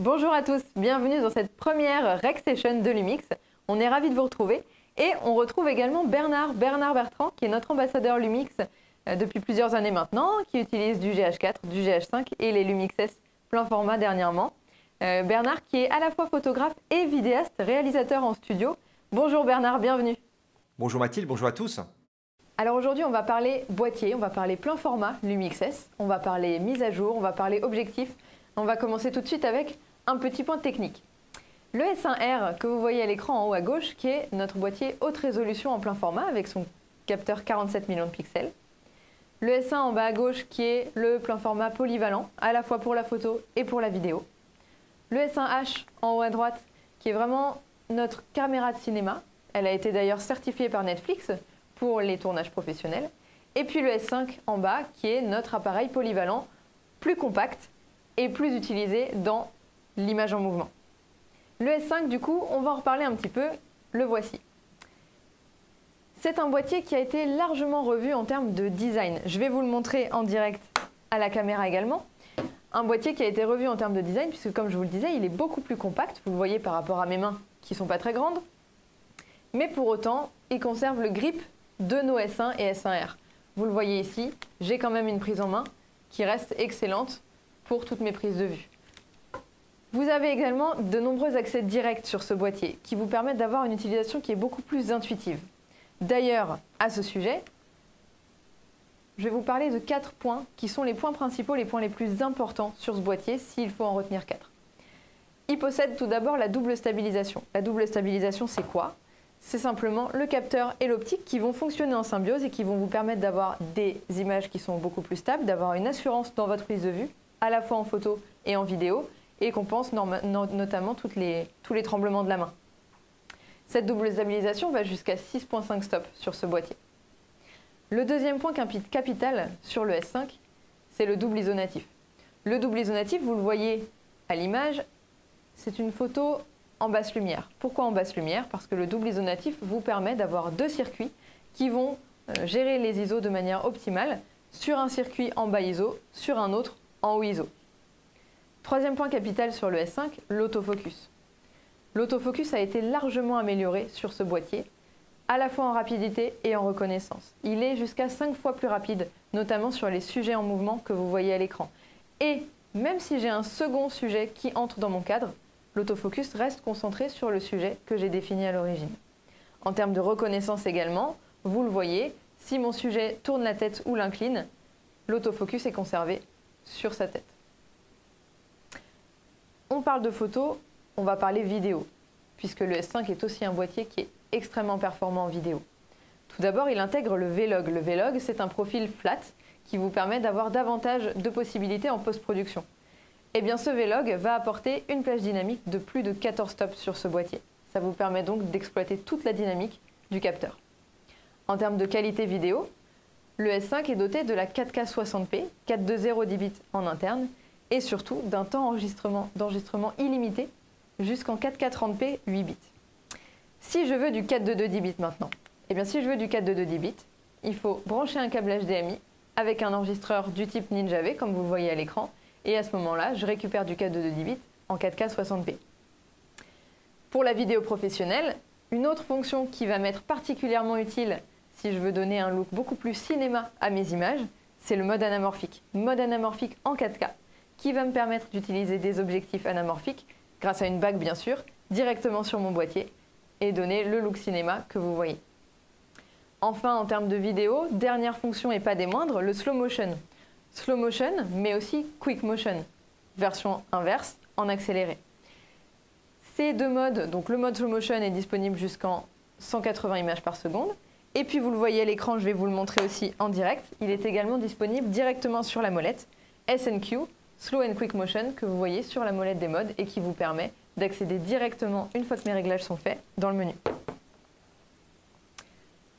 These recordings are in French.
Bonjour à tous, bienvenue dans cette première Rec Session de Lumix. On est ravis de vous retrouver et on retrouve également Bernard Bertrand qui est notre ambassadeur Lumix depuis plusieurs années maintenant, qui utilise du GH4, du GH5 et les Lumix S plein format dernièrement. Bernard qui est à la fois photographe et vidéaste, réalisateur en studio. Bonjour Bernard, bienvenue. Bonjour Mathilde, bonjour à tous. Alors aujourd'hui on va parler boîtier, on va parler plein format Lumix S, on va parler mise à jour, on va parler objectif. On va commencer tout de suite avec un petit point technique. Le S1R que vous voyez à l'écran en haut à gauche, qui est notre boîtier haute résolution en plein format avec son capteur 47 millions de pixels. Le S1 en bas à gauche qui est le plein format polyvalent, à la fois pour la photo et pour la vidéo. Le S1H en haut à droite qui est vraiment notre caméra de cinéma. Elle a été d'ailleurs certifiée par Netflix pour les tournages professionnels. Et puis le S5 en bas qui est notre appareil polyvalent plus compact et plus utilisé dans l'image en mouvement. Le S5, du coup, on va en reparler un petit peu, le voici. C'est un boîtier qui a été largement revu en termes de design. Je vais vous le montrer en direct à la caméra également. Un boîtier qui a été revu en termes de design, puisque comme je vous le disais, il est beaucoup plus compact. Vous le voyez par rapport à mes mains qui ne sont pas très grandes. Mais pour autant, il conserve le grip de nos S1 et S1R. Vous le voyez ici, j'ai quand même une prise en main qui reste excellente pour toutes mes prises de vue. Vous avez également de nombreux accès directs sur ce boîtier qui vous permettent d'avoir une utilisation qui est beaucoup plus intuitive. D'ailleurs, à ce sujet, je vais vous parler de 4 points qui sont les points principaux, les points les plus importants sur ce boîtier s'il faut en retenir 4. Il possède tout d'abord la double stabilisation. La double stabilisation, c'est quoi? C'est simplement le capteur et l'optique qui vont fonctionner en symbiose et qui vont vous permettre d'avoir des images qui sont beaucoup plus stables, d'avoir une assurance dans votre prise de vue, à la fois en photo et en vidéo, et qu'on pense notamment tous les tremblements de la main. Cette double stabilisation va jusqu'à 6.5 stops sur ce boîtier. Le deuxième point capital sur le S5, c'est le double isonatif. Le double isonatif, vous le voyez à l'image, c'est une photo en basse lumière. Pourquoi en basse lumière? Parce que le double isonatif vous permet d'avoir deux circuits qui vont gérer les ISO de manière optimale sur un circuit en bas ISO, sur un autre en haut ISO. Troisième point capital sur le S5, l'autofocus. L'autofocus a été largement amélioré sur ce boîtier, à la fois en rapidité et en reconnaissance. Il est jusqu'à 5 fois plus rapide, notamment sur les sujets en mouvement que vous voyez à l'écran. Et même si j'ai un second sujet qui entre dans mon cadre, l'autofocus reste concentré sur le sujet que j'ai défini à l'origine. En termes de reconnaissance également, vous le voyez, si mon sujet tourne la tête ou l'incline, l'autofocus est conservé sur sa tête. On parle de photo, on va parler vidéo, puisque le S5 est aussi un boîtier qui est extrêmement performant en vidéo. Tout d'abord, il intègre le V-Log. Le V-Log, c'est un profil flat qui vous permet d'avoir davantage de possibilités en post-production. Eh bien, ce V-Log va apporter une plage dynamique de plus de 14 stops sur ce boîtier. Ça vous permet donc d'exploiter toute la dynamique du capteur. En termes de qualité vidéo, le S5 est doté de la 4K 60p, 420 10 bits en interne, et surtout d'un temps d'enregistrement illimité jusqu'en 4K 30p 8 bits. Si je veux du 422 10 bits maintenant, eh bien si je veux du 422 10 bits, il faut brancher un câble HDMI avec un enregistreur du type Ninja V, comme vous le voyez à l'écran, et à ce moment-là, je récupère du 422 10 bits en 4K 60p. Pour la vidéo professionnelle, une autre fonction qui va m'être particulièrement utile si je veux donner un look beaucoup plus cinéma à mes images, c'est le mode anamorphique. Mode anamorphique en 4K, qui va me permettre d'utiliser des objectifs anamorphiques, grâce à une bague bien sûr, directement sur mon boîtier, et donner le look cinéma que vous voyez. Enfin, en termes de vidéo, dernière fonction et pas des moindres, le slow motion. Slow motion, mais aussi quick motion, version inverse, en accéléré. Ces deux modes, donc le mode slow motion est disponible jusqu'en 180 images par seconde, et puis vous le voyez à l'écran, je vais vous le montrer aussi en direct, il est également disponible directement sur la molette S&Q, Slow and Quick Motion, que vous voyez sur la molette des modes et qui vous permet d'accéder directement, une fois que mes réglages sont faits, dans le menu.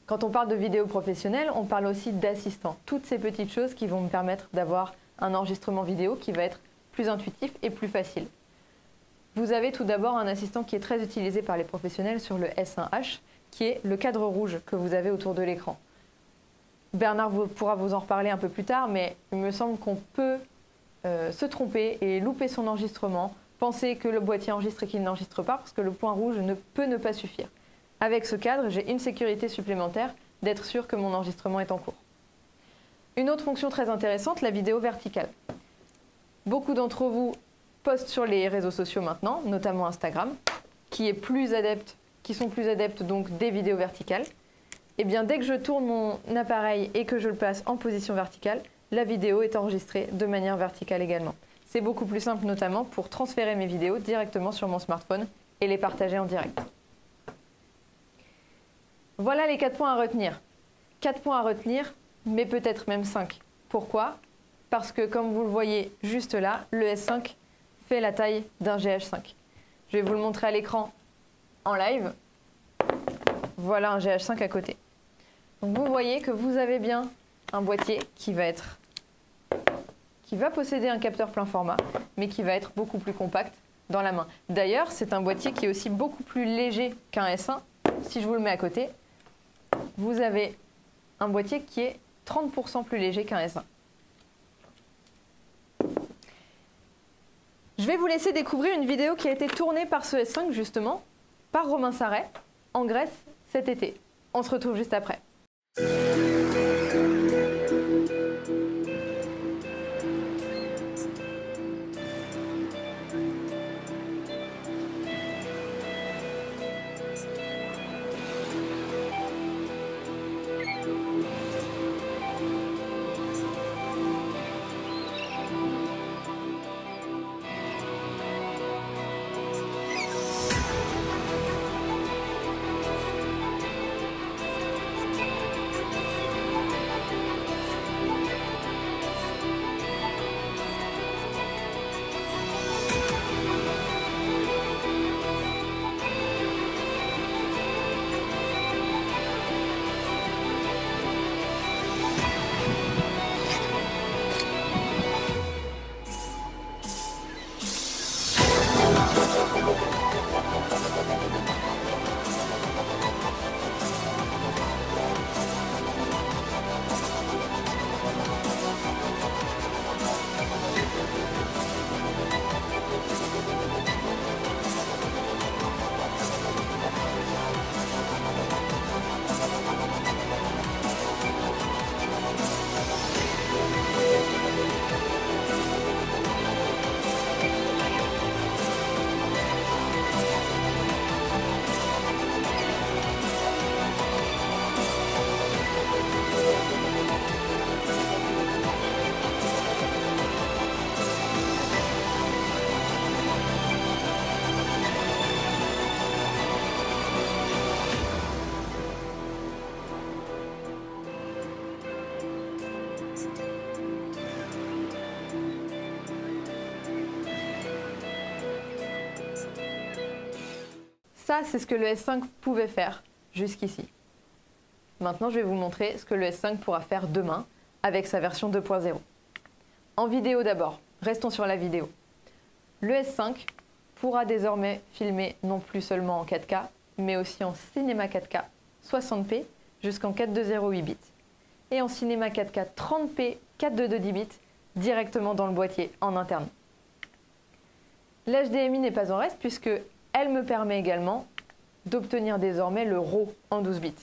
Quand on parle de vidéo professionnelle, on parle aussi d'assistants. Toutes ces petites choses qui vont me permettre d'avoir un enregistrement vidéo qui va être plus intuitif et plus facile. Vous avez tout d'abord un assistant qui est très utilisé par les professionnels sur le S1H, qui est le cadre rouge que vous avez autour de l'écran. Bernard pourra vous en reparler un peu plus tard, mais il me semble qu'on peut se tromper et louper son enregistrement penser que le boîtier enregistre et qu'il n'enregistre pas parce que le point rouge ne peut ne pas suffire. Avec ce cadre, j'ai une sécurité supplémentaire d'être sûr que mon enregistrement est en cours. Une autre fonction très intéressante, la vidéo verticale. Beaucoup d'entre vous postent sur les réseaux sociaux maintenant, notamment Instagram, qui sont plus adeptes donc des vidéos verticales. Et bien dès que je tourne mon appareil et que je le place en position verticale, la vidéo est enregistrée de manière verticale également. C'est beaucoup plus simple notamment pour transférer mes vidéos directement sur mon smartphone et les partager en direct. Voilà les 4 points à retenir. 4 points à retenir, mais peut-être même 5. Pourquoi? Parce que comme vous le voyez juste là, le S5 fait la taille d'un GH5. Je vais vous le montrer à l'écran en live. Voilà un GH5 à côté. Donc vous voyez que vous avez bien un boîtier qui va posséder un capteur plein format, mais qui va être beaucoup plus compact dans la main. D'ailleurs, c'est un boîtier qui est aussi beaucoup plus léger qu'un S1. Si je vous le mets à côté, vous avez un boîtier qui est 30% plus léger qu'un S1. Je vais vous laisser découvrir une vidéo qui a été tournée par ce S5 justement, par Romain Sarret, en Grèce cet été. On se retrouve juste après. Ça, c'est ce que le S5 pouvait faire jusqu'ici. Maintenant, je vais vous montrer ce que le S5 pourra faire demain avec sa version 2.0. En vidéo d'abord, restons sur la vidéo. Le S5 pourra désormais filmer non plus seulement en 4K, mais aussi en cinéma 4K 60p jusqu'en 420 8 bits. Et en cinéma 4K 30p 422 10 bits directement dans le boîtier en interne. L'HDMI n'est pas en reste puisque elle me permet également d'obtenir désormais le RAW en 12 bits.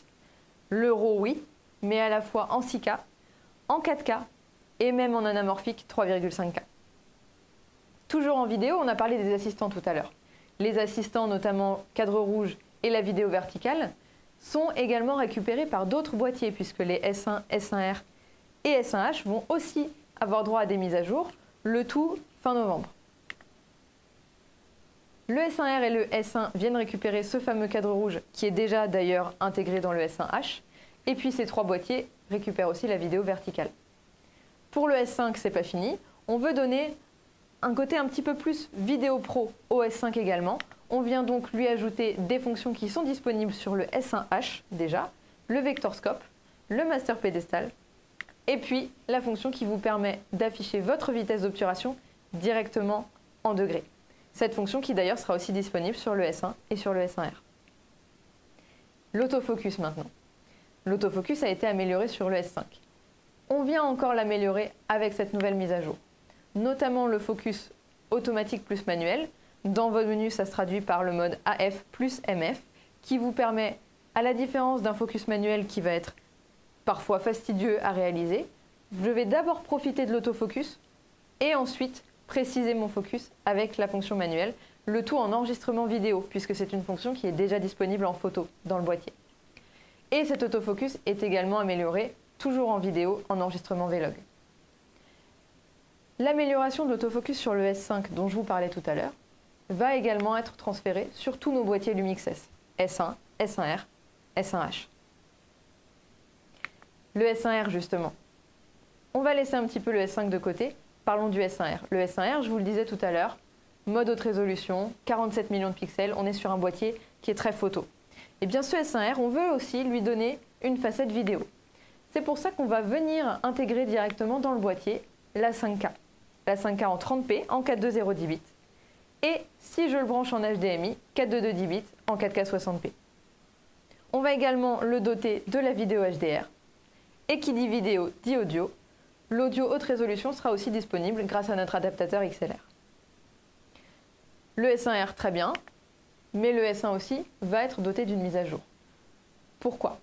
Le RAW, oui, mais à la fois en 6K, en 4K et même en anamorphique 3,5K. Toujours en vidéo, on a parlé des assistants tout à l'heure. Les assistants, notamment cadre rouge et la vidéo verticale, sont également récupérés par d'autres boîtiers puisque les S1, S1R et S1H vont aussi avoir droit à des mises à jour, le tout fin novembre. Le S1R et le S1 viennent récupérer ce fameux cadre rouge qui est déjà d'ailleurs intégré dans le S1H. Et puis ces 3 boîtiers récupèrent aussi la vidéo verticale. Pour le S5, c'est pas fini. On veut donner un côté un petit peu plus vidéo pro au S5 également. On vient donc lui ajouter des fonctions qui sont disponibles sur le S1H déjà, le vector scope, le master pédestal, et puis la fonction qui vous permet d'afficher votre vitesse d'obturation directement en degrés. Cette fonction qui d'ailleurs sera aussi disponible sur le S1 et sur le S1R. L'autofocus maintenant. L'autofocus a été amélioré sur le S5. On vient encore l'améliorer avec cette nouvelle mise à jour. Notamment le focus automatique plus manuel, Dans votre menu, ça se traduit par le mode AF plus MF qui vous permet, à la différence d'un focus manuel qui va être parfois fastidieux à réaliser, je vais d'abord profiter de l'autofocus et ensuite préciser mon focus avec la fonction manuelle, le tout en enregistrement vidéo puisque c'est une fonction qui est déjà disponible en photo dans le boîtier. Et cet autofocus est également amélioré, toujours en vidéo, en enregistrement Vlog. L'amélioration de l'autofocus sur le S5 dont je vous parlais tout à l'heure va également être transférée sur tous nos boîtiers Lumix S, S1, S1R, S1H. Le S1R justement. On va laisser un petit peu le S5 de côté, parlons du S1R. Le S1R, je vous le disais tout à l'heure, mode haute résolution, 47 millions de pixels, on est sur un boîtier qui est très photo. Et bien ce S1R, on veut aussi lui donner une facette vidéo. C'est pour ça qu'on va venir intégrer directement dans le boîtier la 5K. La 5K en 30p en 4.2.0 10 bits. Et si je le branche en HDMI, 4.2.2 10 bits en 4K 60p. On va également le doter de la vidéo HDR. Et qui dit vidéo dit audio. L'audio haute résolution sera aussi disponible grâce à notre adaptateur XLR. Le S1R, très bien, mais le S1 aussi va être doté d'une mise à jour. Pourquoi ?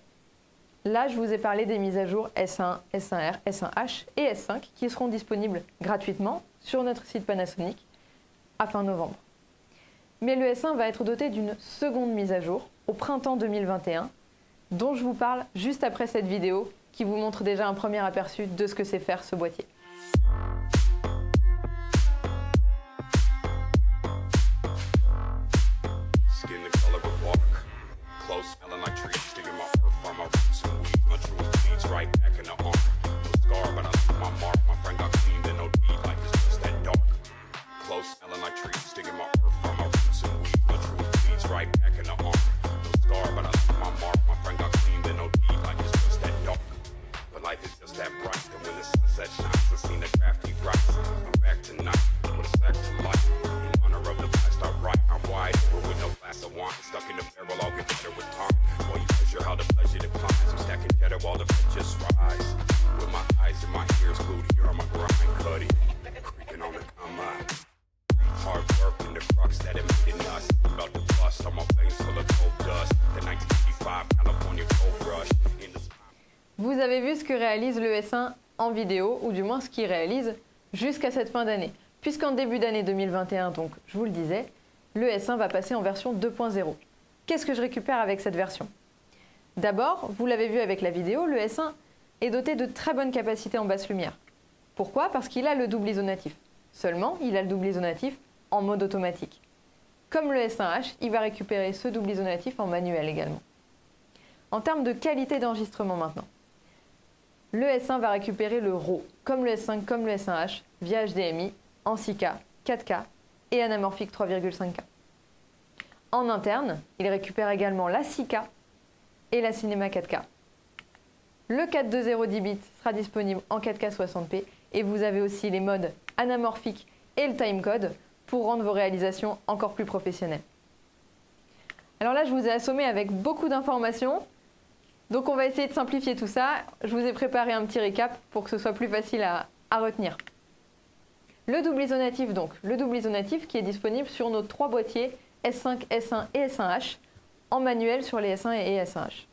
Là, je vous ai parlé des mises à jour S1, S1R, S1H et S5 qui seront disponibles gratuitement sur notre site Panasonic à fin novembre. Mais le S1 va être doté d'une seconde mise à jour au printemps 2021, dont je vous parle juste après cette vidéo qui vous montre déjà un premier aperçu de ce que c'est faire ce boîtier. Vous avez vu ce que réalise le S1 en vidéo, ou du moins ce qu'il réalise jusqu'à cette fin d'année. Puisqu'en début d'année 2021, donc je vous le disais, le S1 va passer en version 2.0. Qu'est-ce que je récupère avec cette version? D'abord, vous l'avez vu avec la vidéo, le S1 est doté de très bonnes capacités en basse lumière. Pourquoi? Parce qu'il a le double isonatif. Seulement, il a le double isonatif en mode automatique. Comme le S1H, il va récupérer ce double isonatif en manuel également. En termes de qualité d'enregistrement maintenant, le S1 va récupérer le RAW, comme le S5, comme le S1H, via HDMI, en 6K, 4K et anamorphique 3,5K. En interne, il récupère également la 6K et la Cinema 4K. Le 4.2.0 10 bits sera disponible en 4K 60p et vous avez aussi les modes anamorphique et le timecode pour rendre vos réalisations encore plus professionnelles. Alors là, je vous ai assommé avec beaucoup d'informations. Donc on va essayer de simplifier tout ça. Je vous ai préparé un petit récap pour que ce soit plus facile à retenir. Le double isonatif donc, le double isonatif qui est disponible sur nos 3 boîtiers S5, S1 et S1H en manuel sur les S1 et S1H.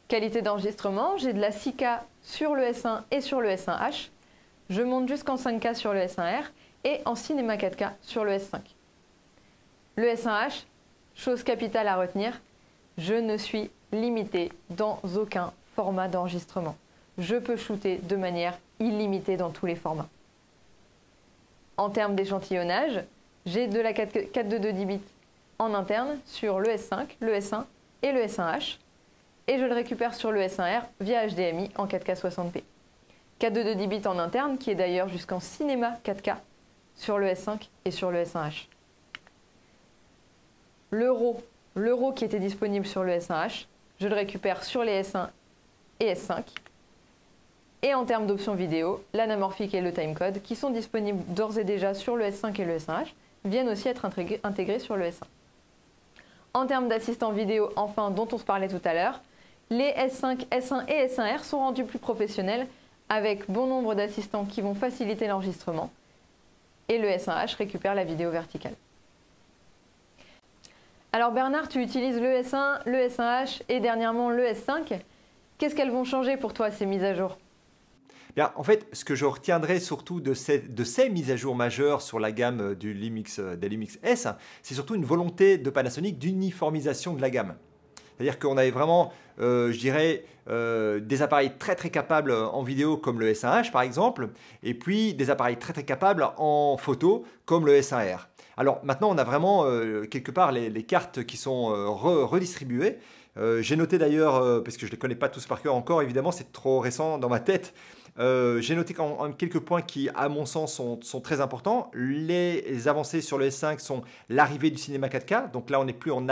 Qualité d'enregistrement, j'ai de la 6K sur le S1 et sur le S1H. Je monte jusqu'en 5K sur le S1R et en Cinema 4K sur le S5. Le S1H, chose capitale à retenir, je ne suis limité dans aucun format d'enregistrement. Je peux shooter de manière illimitée dans tous les formats. En termes d'échantillonnage, j'ai de la 4.2.2 10 bits en interne sur le S5, le S1 et le S1H. Et je le récupère sur le S1R via HDMI en 4K 60p. 4.2.2 10 bits en interne qui est d'ailleurs jusqu'en cinéma 4K sur le S5 et sur le S1H. L'euro qui était disponible sur le S1H, je le récupère sur les S1 et S5. Et en termes d'options vidéo, l'anamorphique et le timecode, qui sont disponibles d'ores et déjà sur le S5 et le S1H, viennent aussi être intégrés sur le S1. En termes d'assistants vidéo, enfin, dont on se parlait tout à l'heure, les S5, S1 et S1R sont rendus plus professionnels avec bon nombre d'assistants qui vont faciliter l'enregistrement. et le S1H récupère la vidéo verticale. Alors Bernard, tu utilises le S1, le S1H et dernièrement le S5. Qu'est-ce qu'elles vont changer pour toi, ces mises à jour? Bien, en fait, ce que je retiendrai surtout de ces mises à jour majeures sur la gamme des Lumix S, c'est surtout une volonté de Panasonic d'uniformisation de la gamme. C'est-à-dire qu'on avait vraiment, je dirais, des appareils très très capables en vidéo comme le S1H par exemple, et puis des appareils très très capables en photo comme le S1R. Alors maintenant, on a vraiment quelque part les cartes qui sont redistribuées. J'ai noté d'ailleurs, parce que je ne les connais pas tous par cœur encore, évidemment, c'est trop récent dans ma tête. J'ai noté quelques points qui, à mon sens, sont très importants. Les avancées sur le S5 sont l'arrivée du cinéma 4K. Donc là, on n'est plus en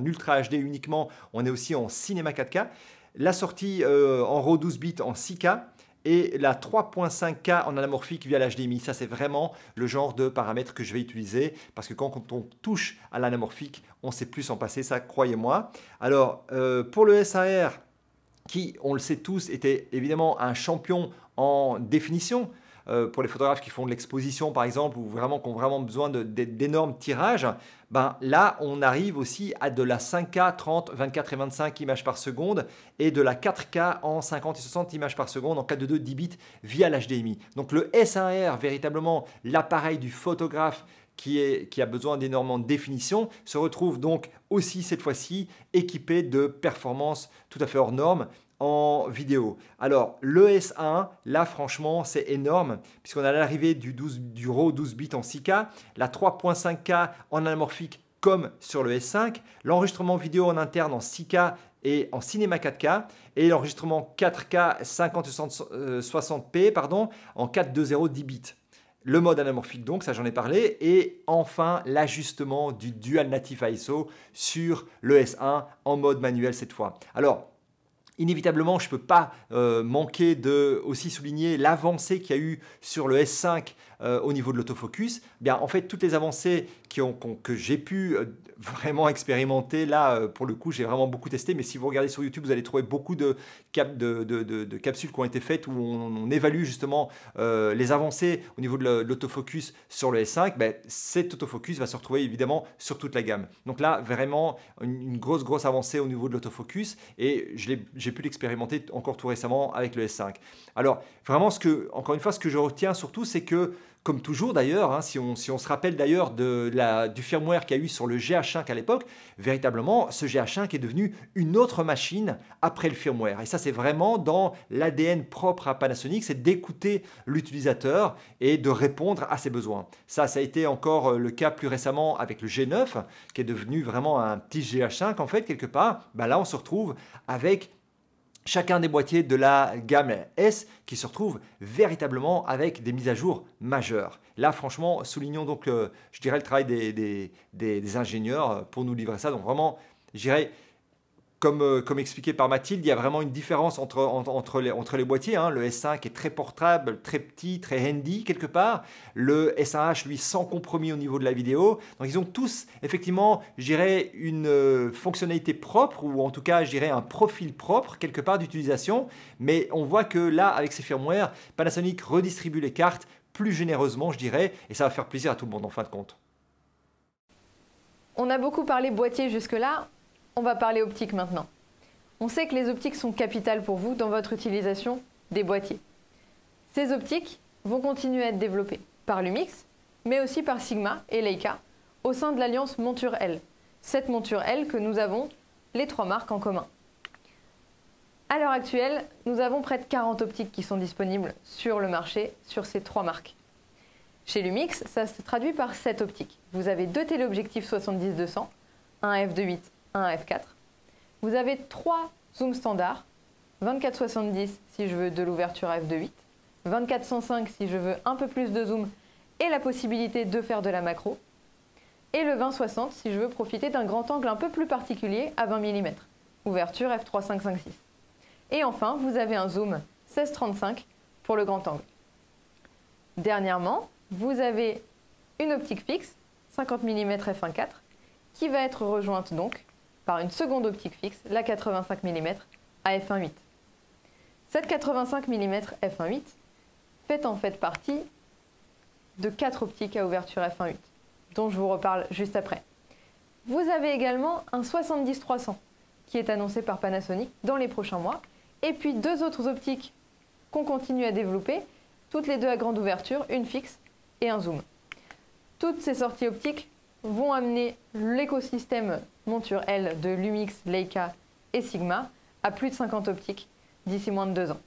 Ultra HD uniquement, on est aussi en cinéma 4K. La sortie en RAW 12 bits en 6K. Et la 3.5K en anamorphique via l'HDMI. Ça, c'est vraiment le genre de paramètres que je vais utiliser parce que quand on touche à l'anamorphique, on ne sait plus s'en passer, ça, croyez-moi. Alors, pour le S1R, qui, on le sait tous, était évidemment un champion en définition, pour les photographes qui font de l'exposition par exemple ou vraiment qui ont vraiment besoin d'énormes tirages, ben là on arrive aussi à de la 5K 30, 24 et 25 images par seconde et de la 4K en 50 et 60 images par seconde en 4.2 10 bits via l'HDMI. Donc le S1R, véritablement l'appareil du photographe qui a besoin d'énormément de définition, se retrouve donc aussi cette fois-ci équipé de performances tout à fait hors normes en vidéo. Alors le S1, là franchement c'est énorme puisqu'on a l'arrivée du RAW 12 bits en 6K, la 3.5K en anamorphique comme sur le S5, l'enregistrement vidéo en interne en 6K et en cinéma 4K et l'enregistrement 4K 50 et 60p en 4.2.0 10 bits. Le mode anamorphique donc, ça j'en ai parlé, et enfin l'ajustement du Dual Native ISO sur le S1 en mode manuel cette fois. Alors, inévitablement, je ne peux pas manquer de aussi souligner l'avancée qu'il y a eu sur le S5 au niveau de l'autofocus. Bien, en fait, toutes les avancées que j'ai pu vraiment expérimenter, là, pour le coup, j'ai vraiment beaucoup testé. Mais si vous regardez sur YouTube, vous allez trouver beaucoup de capsules qui ont été faites où on évalue justement les avancées au niveau de l'autofocus sur le S5. Ben, cet autofocus va se retrouver évidemment sur toute la gamme. Donc là, vraiment, une grosse avancée au niveau de l'autofocus. Et j'ai pu l'expérimenter encore tout récemment avec le S5. Alors, vraiment, encore une fois, ce que je retiens surtout, c'est que, comme toujours d'ailleurs, hein, si on se rappelle d'ailleurs du firmware qu'il y a eu sur le GH5 à l'époque, véritablement, ce GH5 est devenu une autre machine après le firmware. Et ça, c'est vraiment dans l'ADN propre à Panasonic, c'est d'écouter l'utilisateur et de répondre à ses besoins. Ça a été encore le cas plus récemment avec le G9, qui est devenu vraiment un petit GH5 en fait, quelque part. Ben là, on se retrouve avec chacun des boîtiers de la gamme S qui se retrouve véritablement avec des mises à jour majeures. Là, franchement, soulignons donc, je dirais, le travail des ingénieurs pour nous livrer ça. Donc vraiment, je dirais, comme expliqué par Mathilde, il y a vraiment une différence entre les boîtiers. Hein. Le S5 est très portable, très petit, très handy quelque part. Le S1H, lui, sans compromis au niveau de la vidéo. Donc ils ont tous, effectivement, je dirais, une fonctionnalité propre ou en tout cas, je dirais, un profil propre quelque part d'utilisation. Mais on voit que là, avec ces firmware, Panasonic redistribue les cartes plus généreusement, je dirais, et ça va faire plaisir à tout le monde en fin de compte. On a beaucoup parlé boîtier jusque-là. On va parler optique maintenant. On sait que les optiques sont capitales pour vous dans votre utilisation des boîtiers. Ces optiques vont continuer à être développées par Lumix, mais aussi par Sigma et Leica au sein de l'alliance Monture L. Cette monture L que nous avons les trois marques en commun. À l'heure actuelle, nous avons près de 40 optiques qui sont disponibles sur le marché sur ces trois marques. Chez Lumix, ça se traduit par 7 optiques. Vous avez 2 téléobjectifs 70-200, un f2.8, un f4. Vous avez 3 zooms standards, 24-70 si je veux de l'ouverture à f2.8, 24-105 si je veux un peu plus de zoom et la possibilité de faire de la macro, et le 20-60 si je veux profiter d'un grand angle un peu plus particulier à 20 mm, ouverture f3.5.5.6. Et enfin, vous avez un zoom 16-35 pour le grand angle. Dernièrement, vous avez une optique fixe, 50 mm f1.4, qui va être rejointe donc par une seconde optique fixe, la 85 mm à f1.8. Cette 85 mm f1.8 fait en fait partie de 4 optiques à ouverture f1.8, dont je vous reparle juste après. Vous avez également un 70-300 qui est annoncé par Panasonic dans les prochains mois, et puis 2 autres optiques qu'on continue à développer, toutes les deux à grande ouverture, une fixe et un zoom. Toutes ces sorties optiques vont amener l'écosystème monture L de Lumix, Leica et Sigma à plus de 50 optiques d'ici moins de 2 ans.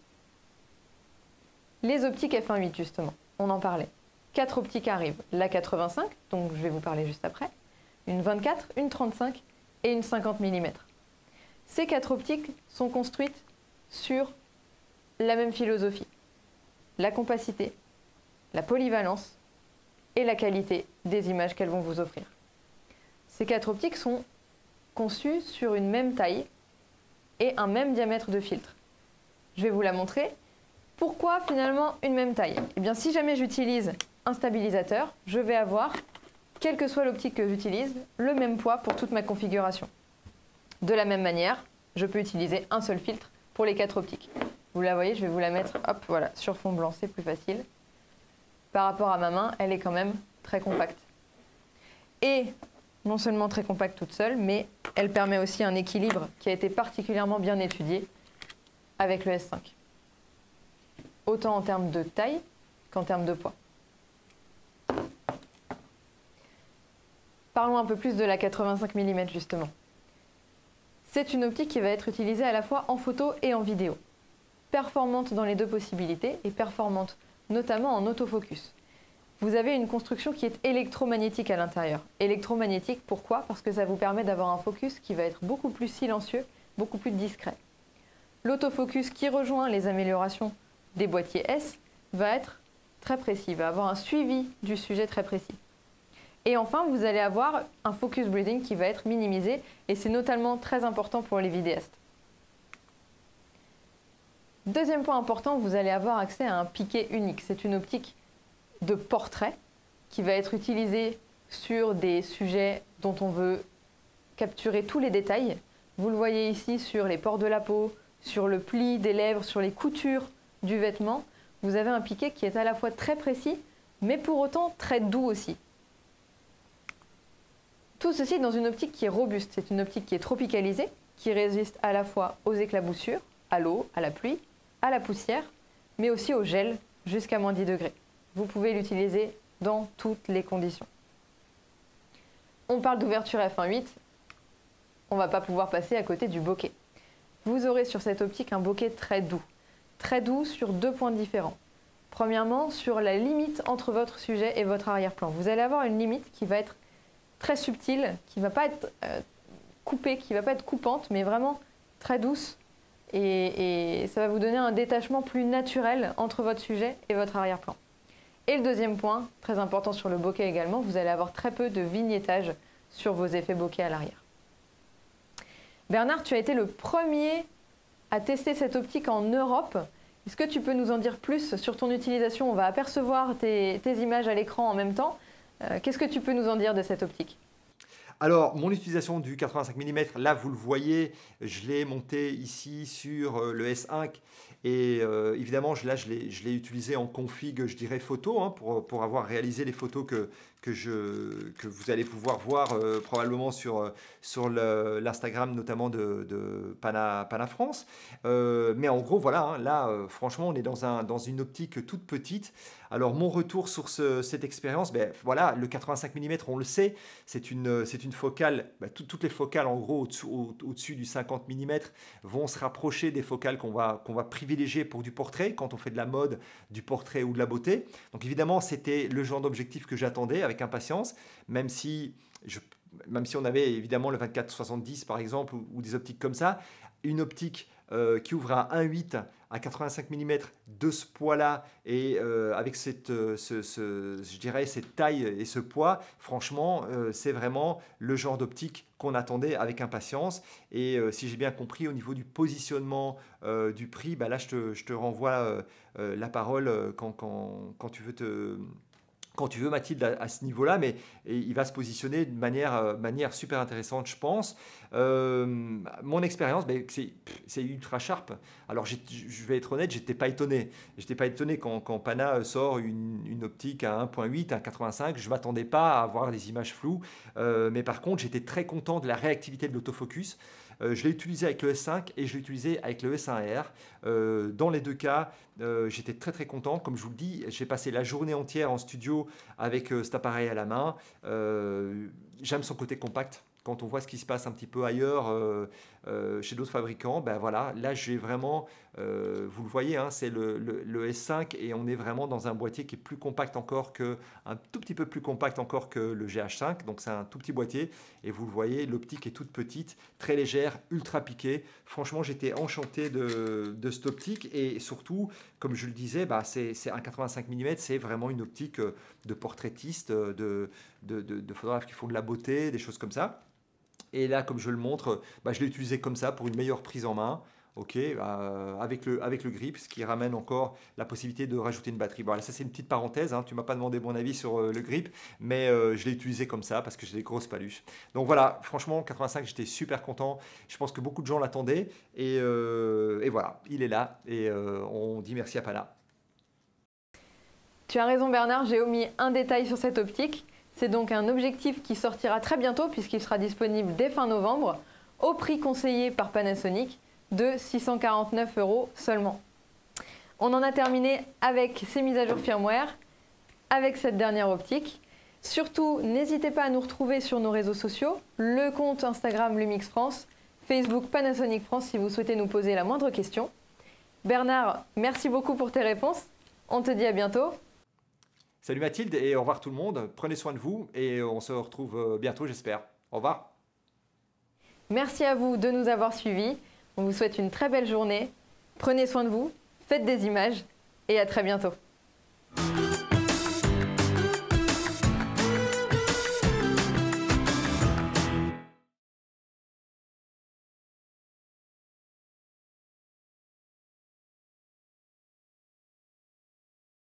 Les optiques f1.8 justement, on en parlait. 4 optiques arrivent, la 85, dont je vais vous parler juste après, une 24, une 35 et une 50 mm. Ces 4 optiques sont construites sur la même philosophie, la compacité, la polyvalence et la qualité des images qu'elles vont vous offrir. Ces 4 optiques sont conçues sur une même taille et un même diamètre de filtre. Je vais vous la montrer. Pourquoi finalement une même taille? Eh bien, si jamais j'utilise un stabilisateur, je vais avoir, quelle que soit l'optique que j'utilise, le même poids pour toute ma configuration. De la même manière, je peux utiliser un seul filtre pour les 4 optiques. Vous la voyez, je vais vous la mettre hop, voilà, sur fond blanc, c'est plus facile. Par rapport à ma main, elle est quand même très compacte. Et non seulement très compacte toute seule, mais elle permet aussi un équilibre qui a été particulièrement bien étudié avec le S5. Autant en termes de taille qu'en termes de poids. Parlons un peu plus de la 85 mm justement. C'est une optique qui va être utilisée à la fois en photo et en vidéo. Performante dans les deux possibilités et performante notamment en autofocus. Vous avez une construction qui est électromagnétique à l'intérieur. Électromagnétique, pourquoi? Parce que ça vous permet d'avoir un focus qui va être beaucoup plus silencieux, beaucoup plus discret. L'autofocus qui rejoint les améliorations des boîtiers S va être très précis, va avoir un suivi du sujet très précis. Et enfin, vous allez avoir un focus breathing qui va être minimisé et c'est notamment très important pour les vidéastes. Deuxième point important, vous allez avoir accès à un piqué unique. C'est une optique de portrait qui va être utilisée sur des sujets dont on veut capturer tous les détails. Vous le voyez ici sur les pores de la peau, sur le pli des lèvres, sur les coutures du vêtement. Vous avez un piqué qui est à la fois très précis, mais pour autant très doux aussi. Tout ceci dans une optique qui est robuste. C'est une optique qui est tropicalisée, qui résiste à la fois aux éclaboussures, à l'eau, à la pluie, à la poussière, mais aussi au gel jusqu'à moins 10 degrés. Vous pouvez l'utiliser dans toutes les conditions. On parle d'ouverture f1.8, on ne va pas pouvoir passer à côté du bokeh. Vous aurez sur cette optique un bokeh très doux sur 2 points différents. Premièrement, sur la limite entre votre sujet et votre arrière-plan. Vous allez avoir une limite qui va être très subtile, qui ne va pas être coupée, qui ne va pas être coupante, mais vraiment très douce. Et ça va vous donner un détachement plus naturel entre votre sujet et votre arrière-plan. Et le deuxième point, très important sur le bokeh également, vous allez avoir très peu de vignettage sur vos effets bokeh à l'arrière. Bernard, tu as été le premier à tester cette optique en Europe. Est-ce que tu peux nous en dire plus sur ton utilisation? On va apercevoir tes images à l'écran en même temps. Qu'est-ce que tu peux nous en dire de cette optique? Alors, mon utilisation du 85 mm, là, vous le voyez, je l'ai monté ici sur le S1 et évidemment, là, je l'ai utilisé en config, je dirais, photo, hein, pour avoir réalisé les photos que vous allez pouvoir voir probablement sur l'Instagram notamment de Pana France. Mais en gros, voilà, hein, là, franchement, on est dans une optique toute petite. Alors, mon retour sur cette expérience, ben, voilà, le 85 mm, on le sait, c'est une focale, ben, toutes les focales, en gros, au-dessus du 50 mm, vont se rapprocher des focales qu'on va privilégier pour du portrait, quand on fait de la mode, du portrait ou de la beauté. Donc, évidemment, c'était le genre d'objectif que j'attendais avec impatience, même si on avait évidemment le 24-70 par exemple, ou des optiques comme ça, une optique qui ouvre à 1.8 à 85 mm de ce poids-là et avec je dirais cette taille et ce poids, franchement, c'est vraiment le genre d'optique qu'on attendait avec impatience. Et si j'ai bien compris, au niveau du positionnement du prix, bah là, je te renvoie la parole quand tu veux quand tu veux, Mathilde, à ce niveau-là, mais il va se positionner de manière super intéressante, je pense. Mon expérience, ben, c'est ultra sharp. Alors, je vais être honnête, j'étais pas étonné. J'étais pas étonné quand Pana sort une optique à 1.8, à 85. Je m'attendais pas à avoir des images floues. Mais par contre, j'étais très content de la réactivité de l'autofocus. Je l'ai utilisé avec le S5 et je l'ai utilisé avec le S1R. Dans les deux cas, j'étais très très content. Comme je vous le dis, j'ai passé la journée entière en studio avec cet appareil à la main. J'aime son côté compact. Quand on voit ce qui se passe un petit peu ailleurs chez d'autres fabricants, ben voilà, là j'ai vraiment, vous le voyez, hein, c'est le S5 et on est vraiment dans un boîtier qui est plus compact encore un tout petit peu plus compact encore que le GH5. Donc c'est un tout petit boîtier et vous le voyez, l'optique est toute petite, très légère, ultra piquée. Franchement, j'étais enchanté de cette optique et surtout, comme je le disais, bah, c'est un 85 mm, c'est vraiment une optique de portraitiste, de photographes qui font de la beauté, des choses comme ça. Et là, comme je le montre, bah, je l'ai utilisé comme ça pour une meilleure prise en main, avec le grip, ce qui ramène encore la possibilité de rajouter une batterie. Bon, là, ça c'est une petite parenthèse, hein, tu ne m'as pas demandé mon avis sur le grip, mais je l'ai utilisé comme ça parce que j'ai des grosses paluches. Donc voilà, franchement, 85, j'étais super content. Je pense que beaucoup de gens l'attendaient et voilà, il est là et on dit merci à Pana. Tu as raison Bernard, j'ai omis un détail sur cette optique. C'est donc un objectif qui sortira très bientôt puisqu'il sera disponible dès fin novembre au prix conseillé par Panasonic de 649 € seulement. On en a terminé avec ces mises à jour firmware, avec cette dernière optique. Surtout, n'hésitez pas à nous retrouver sur nos réseaux sociaux, le compte Instagram Lumix France, Facebook Panasonic France si vous souhaitez nous poser la moindre question. Bernard, merci beaucoup pour tes réponses. On te dit à bientôt. Salut Mathilde et au revoir tout le monde. Prenez soin de vous et on se retrouve bientôt, j'espère. Au revoir. Merci à vous de nous avoir suivis. On vous souhaite une très belle journée. Prenez soin de vous, faites des images et à très bientôt.